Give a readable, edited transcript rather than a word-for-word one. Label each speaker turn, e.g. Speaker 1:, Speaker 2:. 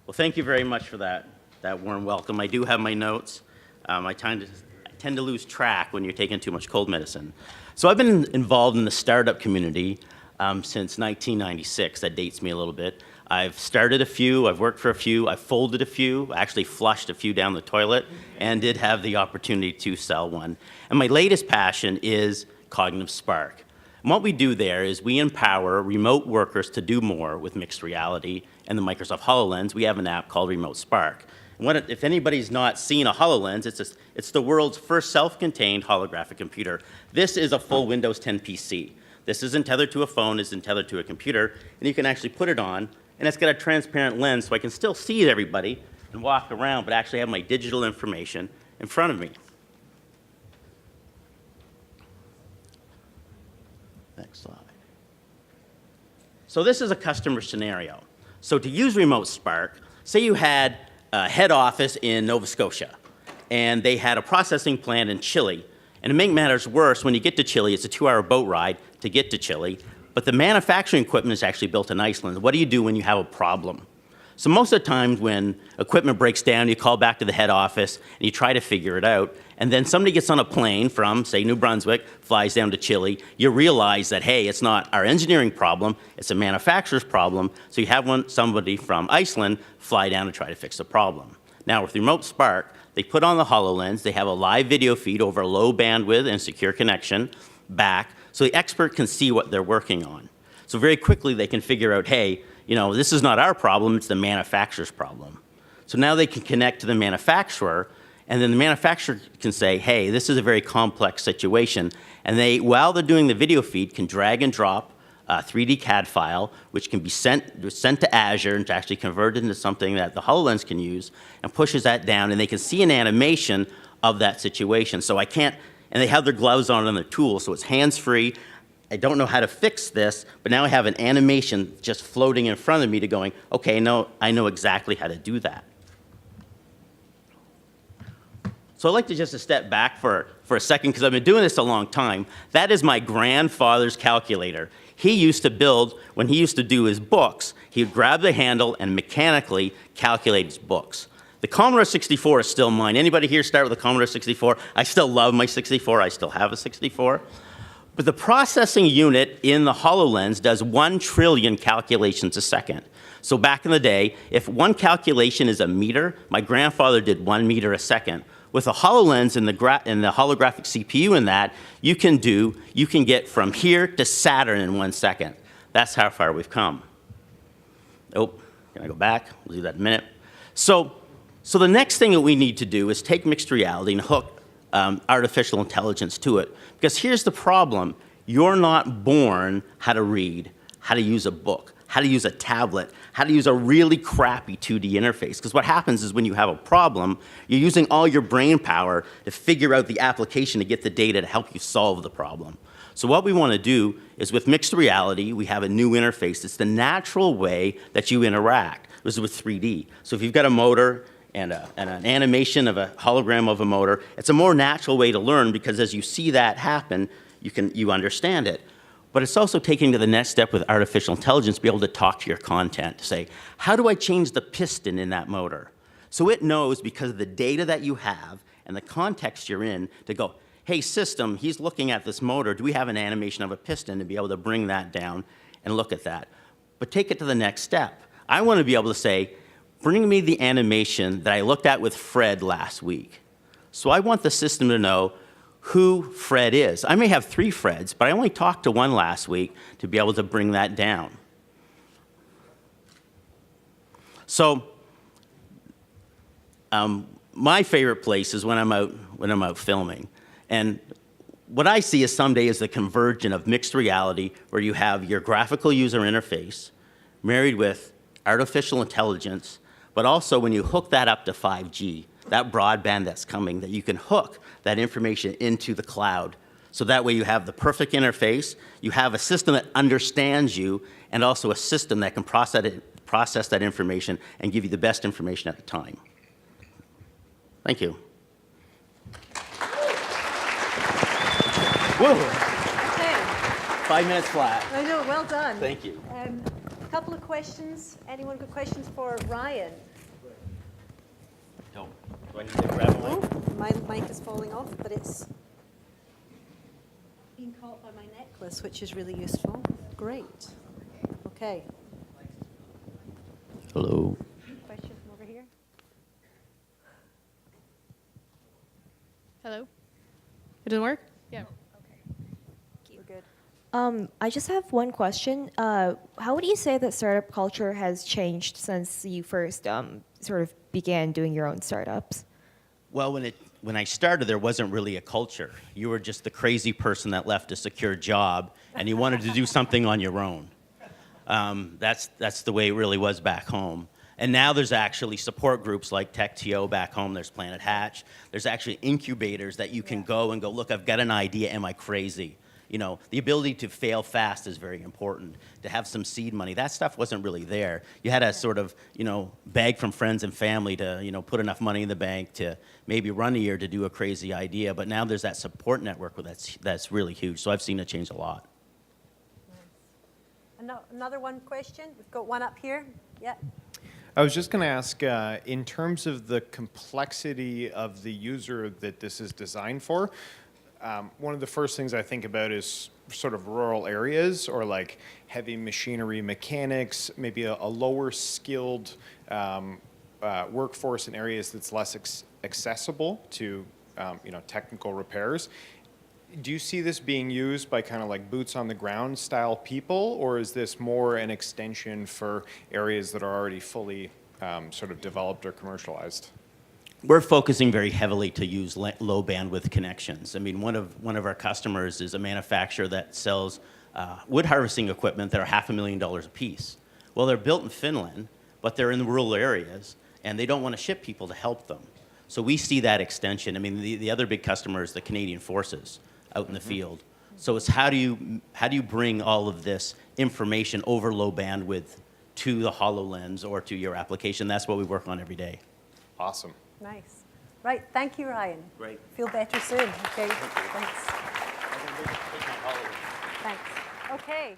Speaker 1: Well, thank you very much for that warm welcome. I do have my notes. I tend to lose track when you're taking too much cold medicine. So I've been involved in the startup community since 1996. That dates me a little bit. I've started a few, I've worked for a few, I've folded a few, actually flushed a few down the toilet, and did have the opportunity to sell one. And my latest passion is Kognitiv Spark. And what we do there is we empower remote workers to do more with mixed reality and the Microsoft Hololens. We have an app called Remote Spark. And if anybody's not seen a Hololens, it's the world's first self-contained holographic computer. This is a full Windows 10 PC. This isn't tethered to a phone, isn't tethered to a computer, and you can actually put it on, and it's got a transparent lens so I can still see everybody and walk around, but actually have my digital information in front of me. Next slide. So this is a customer scenario. So to use Remote Spark, say you had a head office in Nova Scotia, and they had a processing plant in Chile. And to make matters worse, when you get to Chile, it's a 2-hour boat ride to get to Chile, but the manufacturing equipment is actually built in Iceland. What do you do when you have a problem? So most of the times when equipment breaks down, you call back to the head office and you try to figure it out. And then somebody gets on a plane from, say, New Brunswick, flies down to Chile. You realize that, hey, it's not our engineering problem, it's a manufacturer's problem. So you have somebody from Iceland fly down to try to fix the problem. Now with Remote Spark, they put on the HoloLens, they have a live video feed over a low bandwidth and secure connection back, so the expert can see what they're working on. So very quickly they can figure out, hey, you know, this is not our problem, it's the manufacturer's problem. So now they can connect to the manufacturer, and then the manufacturer can say, hey, this is a very complex situation. And they, while they're doing the video feed, can drag and drop a 3D CAD file, which can be sent to Azure and to actually convert it into something that the HoloLens can use, and pushes that down, and they can see an animation of that situation. So I can't, and they have their gloves on their tools, so it's hands-free. I don't know how to fix this, but now I have an animation just floating in front of me to going, okay, no, I know exactly how to do that. So I'd like to just step back for a second, because I've been doing this a long time. That is my grandfather's calculator. He used to build, when he used to do his books, he would grab the handle and mechanically calculate his books. The Commodore 64 is still mine. Anybody here start with a Commodore 64? I still love my 64. I still have a 64. But the processing unit in the HoloLens does 1 trillion calculations a second. So back in the day, if one calculation is a meter, my grandfather did 1 meter a second. With a HoloLens and the holographic CPU in that, you can get from here to Saturn in 1 second. That's how far we've come. Oh, can I go back? We'll do that in a minute. So the next thing that we need to do is take mixed reality and hook artificial intelligence to it. Because here's the problem. You're not born how to read, how to use a book, how to use a tablet, how to use a really crappy 2D interface. Because what happens is when you have a problem, you're using all your brain power to figure out the application to get the data to help you solve the problem. So what we want to do is with mixed reality, we have a new interface. It's the natural way that you interact. This is with 3D. So if you've got a motor and an animation of a hologram of a motor, it's a more natural way to learn, because as you see that happen, you understand it. But it's also taking to the next step with artificial intelligence, be able to talk to your content, to say, how do I change the piston in that motor? So it knows, because of the data that you have and the context you're in, to go, hey system, he's looking at this motor, do we have an animation of a piston, to be able to bring that down and look at that. But take it to the next step. I want to be able to say, bring me the animation that I looked at with Fred last week. So I want the system to know who Fred is. I may have 3 Freds, but I only talked to one last week, to be able to bring that down. So my favorite place is when I'm out filming. And what I see is someday is the convergence of mixed reality, where you have your graphical user interface married with artificial intelligence, but also when you hook that up to 5G, that broadband that's coming, that you can hook that information into the cloud. So that way you have the perfect interface, you have a system that understands you, and also a system that can process that information and give you the best information at the time. Thank you. Whoa.
Speaker 2: Okay.
Speaker 1: 5 minutes flat.
Speaker 2: I know, well done.
Speaker 1: Thank you.
Speaker 2: A couple of questions. Anyone got questions for Ryan?
Speaker 1: Do I need to grab a mic?
Speaker 2: Oh, my mic is falling off, but it's being caught by my necklace, which is really useful. Great. Okay.
Speaker 1: Hello.
Speaker 2: Question from over here.
Speaker 3: Hello? It doesn't work? Yeah.
Speaker 2: We're good.
Speaker 4: I just have one question. How would you say that startup culture has changed since you first sort of began doing your own startups?
Speaker 1: Well, when I started, there wasn't really a culture. You were just the crazy person that left a secure job, and you wanted to do something on your own. That's the way it really was back home. And now there's actually support groups like TechTO back home. There's Planet Hatch. There's actually incubators that you can go and go, look, I've got an idea. Am I crazy? You know, the ability to fail fast is very important. To have some seed money, that stuff wasn't really there. You had to sort of, you know, beg from friends and family to, you know, put enough money in the bank to maybe run a year to do a crazy idea. But now there's that support network that's really huge. So I've seen it change a lot.
Speaker 2: Another one question? We've got one up here. Yeah.
Speaker 5: I was just going to ask, in terms of the complexity of the user that this is designed for, one of the first things I think about is sort of rural areas or like heavy machinery mechanics, maybe a lower skilled workforce in areas that's less accessible to you know, technical repairs. Do you see this being used by kind of like boots on the ground style people, or is this more an extension for areas that are already fully sort of developed or commercialized?
Speaker 1: We're focusing very heavily to use low bandwidth connections. I mean, one of our customers is a manufacturer that sells wood harvesting equipment that are $500,000 a piece. Well, they're built in Finland, but they're in the rural areas, and they don't want to ship people to help them. So we see that extension. I mean, the other big customer is the Canadian Forces out in the field. So it's how do you bring all of this information over low bandwidth to the Hololens or to your application? That's what we work on every day.
Speaker 5: Awesome.
Speaker 2: Nice. Right. Thank you, Ryan.
Speaker 1: Great.
Speaker 2: Feel better soon. Okay. Thanks. Thanks. Okay.